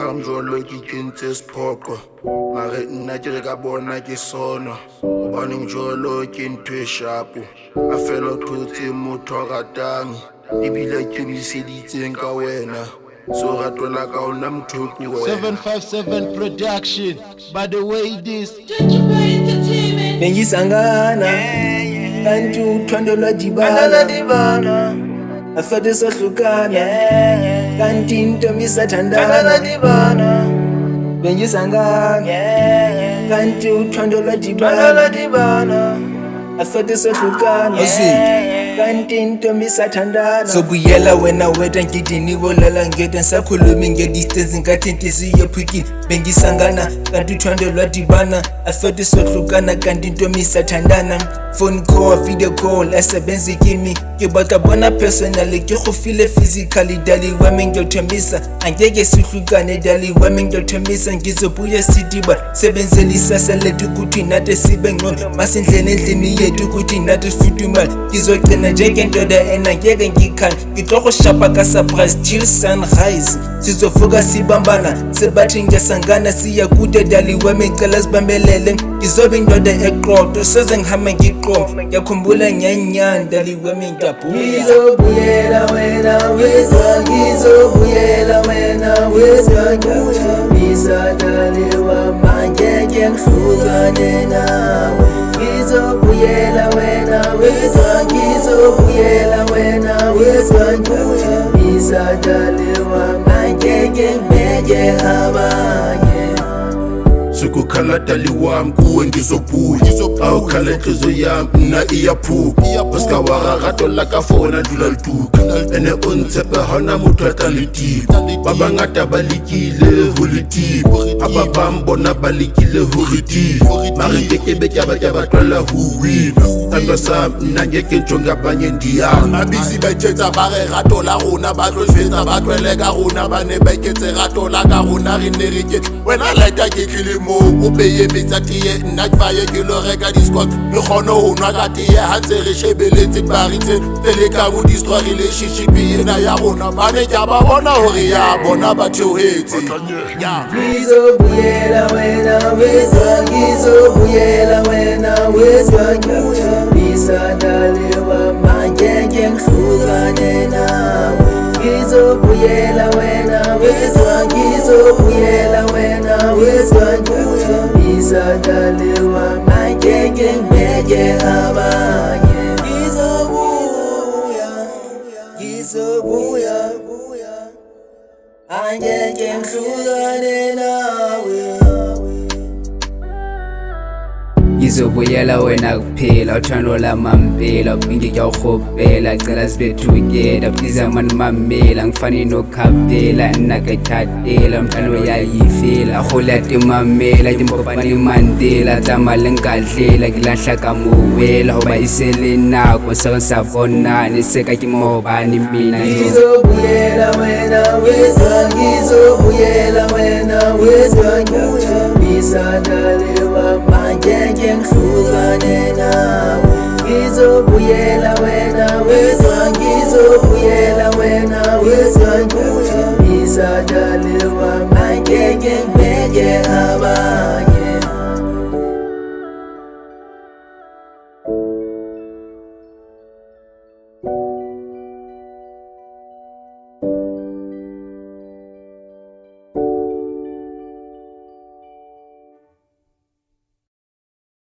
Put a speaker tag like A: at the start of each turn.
A: Amjolo ke kentse sephoqo mare nna ke re ka bona ke sona hobane njolo ke ntho e shapo a fela o thotse motho a ratang ebile ke buseditseng ka wena so rato la ka ona motho ke wena
B: 757 production by the way this
C: bengisangana kanti uthando lwadibana afade sohlukana kanti intombi sathandana bengisangana kanti uthando lwadibana afade sohlukana kanti intombi sathandana sobuyela wena weta ngithi nibolala ngeda ngisakhuluma nge-distance ngathi inhliziyo phikile bengisangana kanti uthando lwadibana afade sohlukana kanti intombi sathandana phone call video call asebenzi kimi ke batla bona personally ke go feel physically dali wami ngiyothembisa angeke sihlukane dali wami ngiyothembisa ngizobuya sidiba sebenzela isasa lethu ukuthi nathi sibe ngcono masindlene endlini yethu ukuthi nathi sifudumale ngizogcina njengendoda engeke ngikhane ngitlogo shapa ka surprise till sunrise sizovuka sibambana sebathi ngesangana siya kude dali wami ngicela sibambelele ngizobe indoda eqotho soze ngihamba ngiyakhumbula nyanyana dali wami
D: ngizobuyela wena wezwa ngizobuyela wena wezwa ngiyakubisa dali wami angeke ngihlukane nawe ngizobuyela wena wezwa ngizobuyela wena wezwa ngiyakubisa dali wami angeke ngibeke abanye
A: sukukhala dali wami kuwe ngizobuya awukhala inhliziyo yami mna iyaphupha paska wararato la ka fona dula lituka ene o ntshepe hona motho a tla letipa ba bangata ba lekile ho letipa ha ba bang bona ba lekile ho retipa mare kekebe ke ba tlwela ho wina tando sa mna ngeke njonga abanye ndiyana
E: abisi ba thetsa ba re rato la rona ba tlo fetsa ba tlwele ka rona ba ne ba iketse rato la ka rona re ne re ke wena laita ke tlile mo o beye metsa tie nna ke faye ke lo reka discot re kgone ho nwa ka tie ha ntse re shebeletse paritse tele ka bo distra relationship ena ya rona ba ne ke ba bona hore ya bona ba theohetse
D: ngizobuyela wena wezwa ngizobuyela wena wezwa ngiyakubisa dali wami angeke ngihlukane nawe ngizobuyela wena wezwa ngizobuyela wena wezwa ngiyakubisa dali wami angeke ngibeke abanye ngizobuya angeke ngihlukane nawe
C: ngizobuyela wena kuphela uthando lamampela ngiyawuhopela cela sibe together please man mamela ngifani nokhaphela nakethatela umthando yayifela ahola timamela timpopane mandela tsamale nkadlela kilahla ka mowela hoba isele nako sabonane seka ke mobane mina
D: ngizobuyela wena wezwa ngizobuyela wena wezwa ngiyakubisa dali wami angeke ngihlukane nawe ngizobuyela wena wezwa ngizobuyela wena